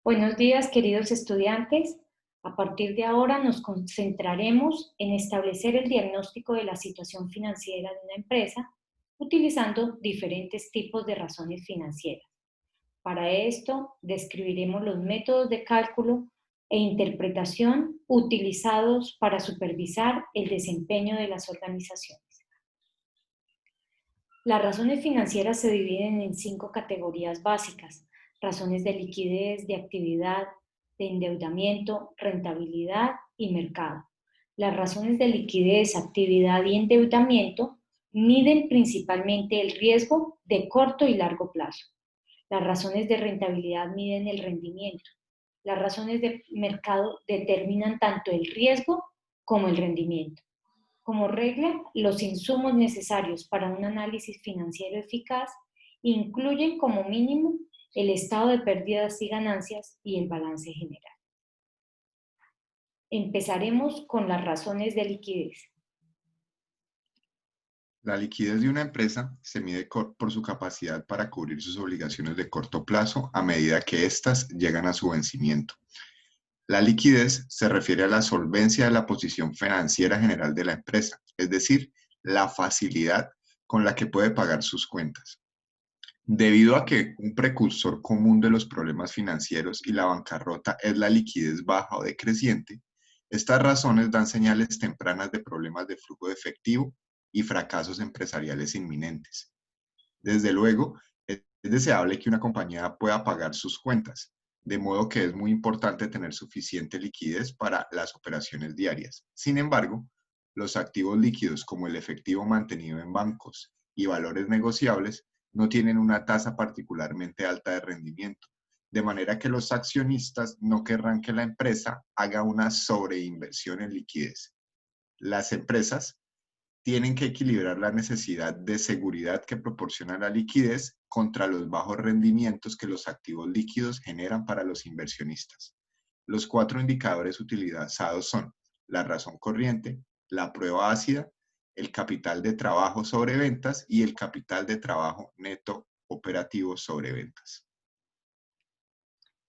Buenos días, queridos estudiantes. A partir de ahora nos concentraremos en establecer el diagnóstico de la situación financiera de una empresa utilizando diferentes tipos de razones financieras. Para esto, describiremos los métodos de cálculo e interpretación utilizados para supervisar el desempeño de las organizaciones. Las razones financieras se dividen en 5 categorías básicas: razones de liquidez, de actividad, de endeudamiento, rentabilidad y mercado. Las razones de liquidez, actividad y endeudamiento miden principalmente el riesgo de corto y largo plazo. Las razones de rentabilidad miden el rendimiento. Las razones de mercado determinan tanto el riesgo como el rendimiento. Como regla, los insumos necesarios para un análisis financiero eficaz incluyen como mínimo el estado de pérdidas y ganancias y el balance general. Empezaremos con las razones de liquidez. La liquidez de una empresa se mide por su capacidad para cubrir sus obligaciones de corto plazo a medida que éstas llegan a su vencimiento. La liquidez se refiere a la solvencia de la posición financiera general de la empresa, es decir, la facilidad con la que puede pagar sus cuentas. Debido a que un precursor común de los problemas financieros y la bancarrota es la liquidez baja o decreciente, estas razones dan señales tempranas de problemas de flujo de efectivo y fracasos empresariales inminentes. Desde luego, es deseable que una compañía pueda pagar sus cuentas, de modo que es muy importante tener suficiente liquidez para las operaciones diarias. Sin embargo, los activos líquidos como el efectivo mantenido en bancos y valores negociables no tienen una tasa particularmente alta de rendimiento, de manera que los accionistas no querrán que la empresa haga una sobreinversión en liquidez. Las empresas tienen que equilibrar la necesidad de seguridad que proporciona la liquidez contra los bajos rendimientos que los activos líquidos generan para los inversionistas. Los 4 indicadores utilizados son la razón corriente, la prueba ácida, el capital de trabajo sobre ventas y el capital de trabajo neto operativo sobre ventas.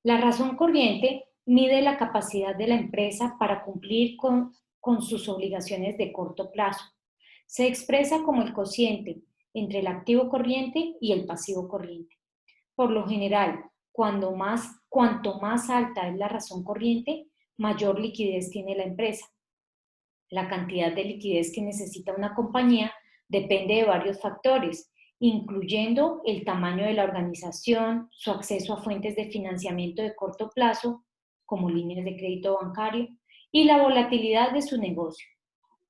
La razón corriente mide la capacidad de la empresa para cumplir con sus obligaciones de corto plazo. Se expresa como el cociente entre el activo corriente y el pasivo corriente. Por lo general, cuanto más alta es la razón corriente, mayor liquidez tiene la empresa. La cantidad de liquidez que necesita una compañía depende de varios factores, incluyendo el tamaño de la organización, su acceso a fuentes de financiamiento de corto plazo, como líneas de crédito bancario, y la volatilidad de su negocio.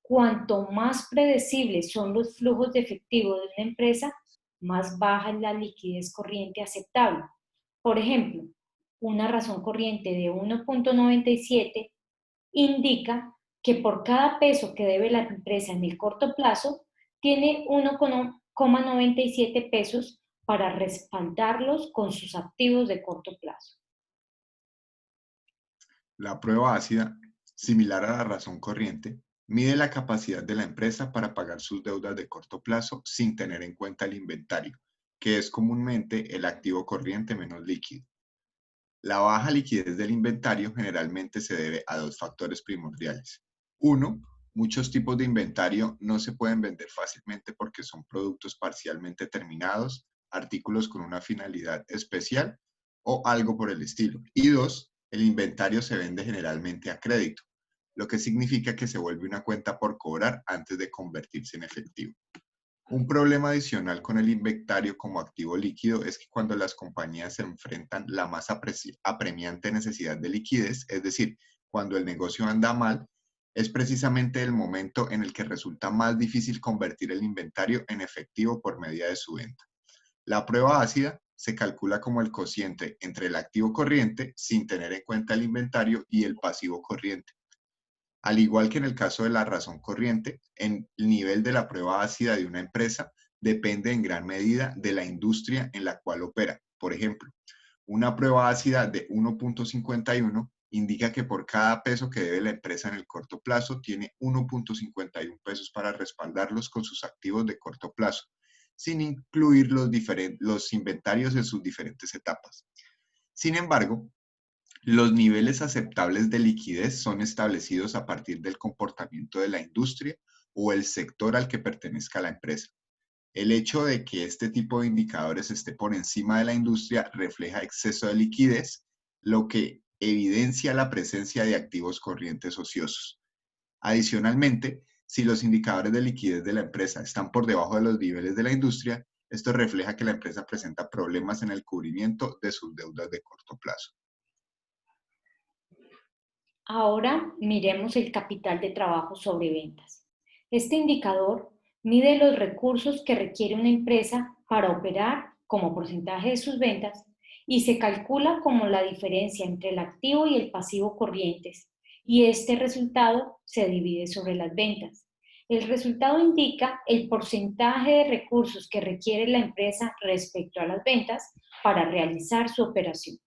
Cuanto más predecibles son los flujos de efectivo de una empresa, más baja es la liquidez corriente aceptable. Por ejemplo, una razón corriente de 1.97 indica que por cada peso que debe la empresa en el corto plazo, tiene 1,97 pesos para respaldarlos con sus activos de corto plazo. La prueba ácida, similar a la razón corriente, mide la capacidad de la empresa para pagar sus deudas de corto plazo sin tener en cuenta el inventario, que es comúnmente el activo corriente menos líquido. La baja liquidez del inventario generalmente se debe a 2 factores primordiales. Uno, muchos tipos de inventario no se pueden vender fácilmente porque son productos parcialmente terminados, artículos con una finalidad especial o algo por el estilo. Y dos, el inventario se vende generalmente a crédito, lo que significa que se vuelve una cuenta por cobrar antes de convertirse en efectivo. Un problema adicional con el inventario como activo líquido es que cuando las compañías se enfrentan la más apremiante necesidad de liquidez, es decir, cuando el negocio anda mal, es precisamente el momento en el que resulta más difícil convertir el inventario en efectivo por medio de su venta. La prueba ácida se calcula como el cociente entre el activo corriente, sin tener en cuenta el inventario, y el pasivo corriente. Al igual que en el caso de la razón corriente, el nivel de la prueba ácida de una empresa depende en gran medida de la industria en la cual opera. Por ejemplo, una prueba ácida de 1.51 indica que por cada peso que debe la empresa en el corto plazo, tiene 1.51 pesos para respaldarlos con sus activos de corto plazo, sin incluir los inventarios en sus diferentes etapas. Sin embargo, Los niveles aceptables de liquidez son establecidos a partir del comportamiento de la industria o el sector al que pertenezca la empresa. El hecho de que este tipo de indicadores esté por encima de la industria refleja exceso de liquidez, lo que evidencia la presencia de activos corrientes ociosos. Adicionalmente, si los indicadores de liquidez de la empresa están por debajo de los niveles de la industria, esto refleja que la empresa presenta problemas en el cubrimiento de sus deudas de corto plazo. Ahora miremos el capital de trabajo sobre ventas. Este indicador mide los recursos que requiere una empresa para operar como porcentaje de sus ventas y se calcula como la diferencia entre el activo y el pasivo corrientes, y este resultado se divide sobre las ventas. El resultado indica el porcentaje de recursos que requiere la empresa respecto a las ventas para realizar su operación.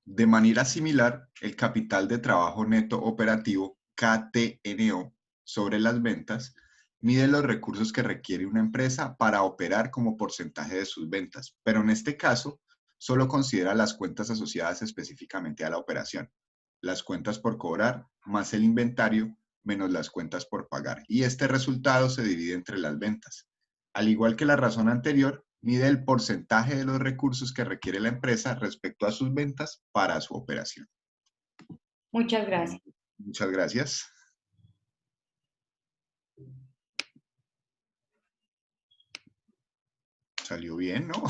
De manera similar, el capital de trabajo neto operativo, KTNO, sobre las ventas, mide los recursos que requiere una empresa para operar como porcentaje de sus ventas, pero en este caso, solo considera las cuentas asociadas específicamente a la operación, las cuentas por cobrar más el inventario menos las cuentas por pagar, y este resultado se divide entre las ventas. Al igual que la razón anterior, mide el porcentaje de los recursos que requiere la empresa respecto a sus ventas para su operación. Muchas gracias. Muchas gracias. Salió bien, ¿no?